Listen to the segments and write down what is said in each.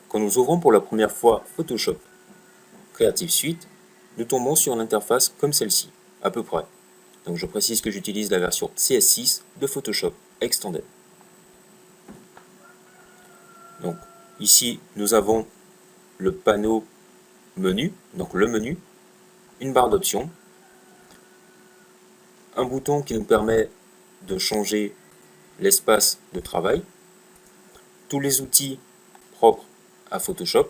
Quand nous ouvrons pour la première fois Photoshop Creative Suite, nous tombons sur une interface comme celle-ci, à peu près. Donc je précise que j'utilise la version CS6 de Photoshop Extended. Donc ici, nous avons le panneau menu, donc le menu, une barre d'options, un bouton qui nous permet de changer l'espace de travail, tous les outils propres à Photoshop,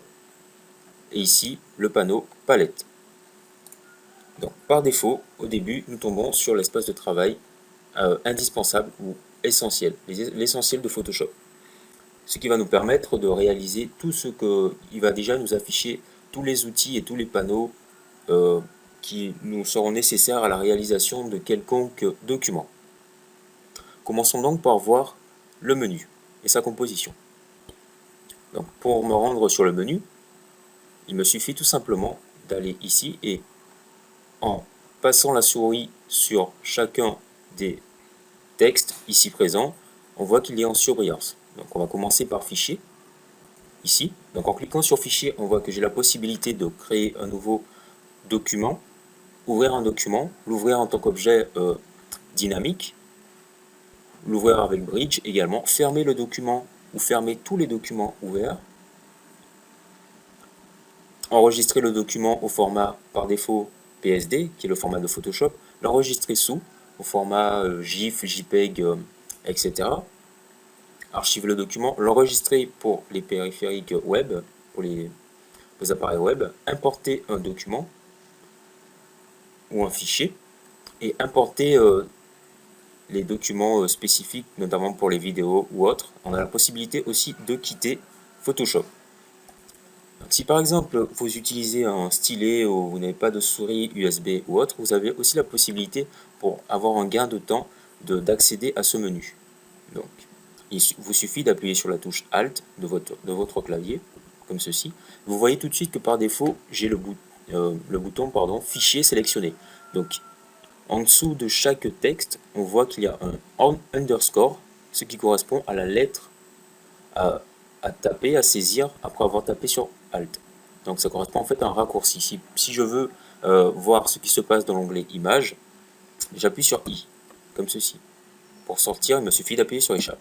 et ici le panneau palette. Donc par défaut, au début, nous tombons sur l'espace de travail indispensable ou essentiel, l'essentiel de Photoshop. Ce qui va nous permettre de réaliser tout ce qu'il va déjà nous afficher, tous les outils et tous les panneaux qui nous seront nécessaires à la réalisation de quelconque document. Commençons donc par voir le menu et sa composition. Donc pour me rendre sur le menu, il me suffit tout simplement d'aller ici et en passant la souris sur chacun des textes ici présents, on voit qu'il est en surbrillance. Donc on va commencer par fichier, ici. Donc en cliquant sur fichier, on voit que j'ai la possibilité de créer un nouveau document, ouvrir un document, l'ouvrir en tant qu'objet dynamique, l'ouvrir avec bridge également, fermer le document ou fermer tous les documents ouverts, enregistrer le document au format par défaut PSD, qui est le format de Photoshop, l'enregistrer sous, au format GIF, JPEG, etc. Archiver le document, l'enregistrer pour les périphériques web, pour les appareils web, importer un document ou un fichier, et importer les documents spécifiques, notamment pour les vidéos ou autres. On a la possibilité aussi de quitter Photoshop. Donc, si par exemple vous utilisez un stylet ou vous n'avez pas de souris USB ou autre, vous avez aussi la possibilité, pour avoir un gain de temps, d'accéder à ce menu. Donc, il vous suffit d'appuyer sur la touche Alt de votre clavier, comme ceci. Vous voyez tout de suite que par défaut, j'ai le bouton Fichier sélectionné. Donc, en dessous de chaque texte, on voit qu'il y a un underscore, ce qui correspond à la lettre à taper, à saisir après avoir tapé sur Alt. Donc ça correspond en fait à un raccourci. Si je veux voir ce qui se passe dans l'onglet Images, j'appuie sur I, comme ceci. Pour sortir, il me suffit d'appuyer sur Échappe.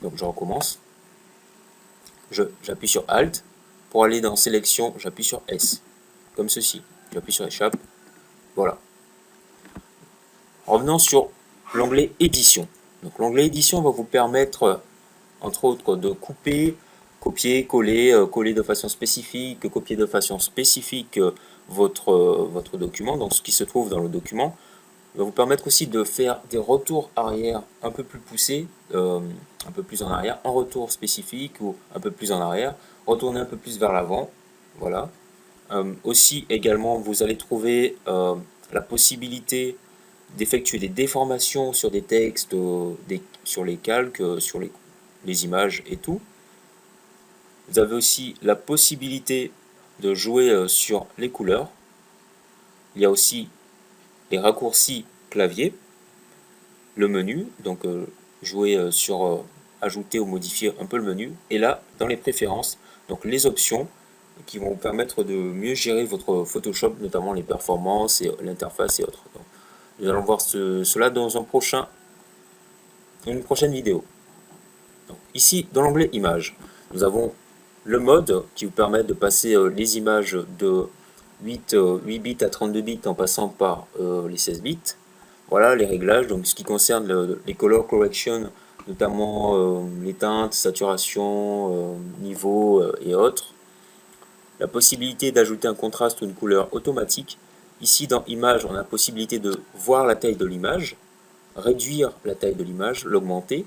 Donc je recommence. J'appuie sur Alt. Pour aller dans Sélection, j'appuie sur S, comme ceci. J'appuie sur Échappe. Voilà. Revenons sur l'onglet Édition. Donc l'onglet Édition va vous permettre, entre autres, de couper, copier, coller, coller de façon spécifique, copier de façon spécifique votre document, donc ce qui se trouve dans le document. Il va vous permettre aussi de faire des retours arrière un peu plus poussés, un peu plus en arrière, un retour spécifique ou un peu plus en arrière, retourner un peu plus vers l'avant. Voilà. Aussi, également, vous allez trouver la possibilité d'effectuer des déformations sur des textes, sur les calques, sur les images et tout. Vous avez aussi la possibilité de jouer sur les couleurs. Il y a aussi les raccourcis clavier, le menu, donc jouer sur ajouter ou modifier un peu le menu, et là, dans les préférences, donc les options qui vont vous permettre de mieux gérer votre Photoshop, notamment les performances et l'interface et autres. Donc, nous allons voir cela dans une prochaine vidéo. Donc, ici, dans l'onglet Images, nous avons le mode qui vous permet de passer les images de 8 bits à 32 bits en passant par les 16 bits. Voilà les réglages, donc ce qui concerne les color correction, notamment les teintes, saturation, niveau et autres. La possibilité d'ajouter un contraste ou une couleur automatique. Ici dans Images, on a la possibilité de voir la taille de l'image, réduire la taille de l'image, l'augmenter,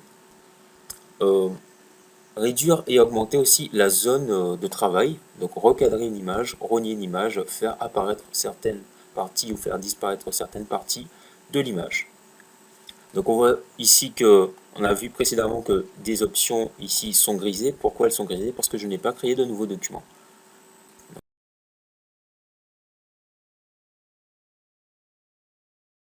réduire et augmenter aussi la zone de travail, donc recadrer une image, rogner une image, faire apparaître certaines parties ou faire disparaître certaines parties de l'image. Donc on voit ici que on a vu précédemment que des options ici sont grisées. Pourquoi elles sont grisées? Parce que je n'ai pas créé de nouveau document.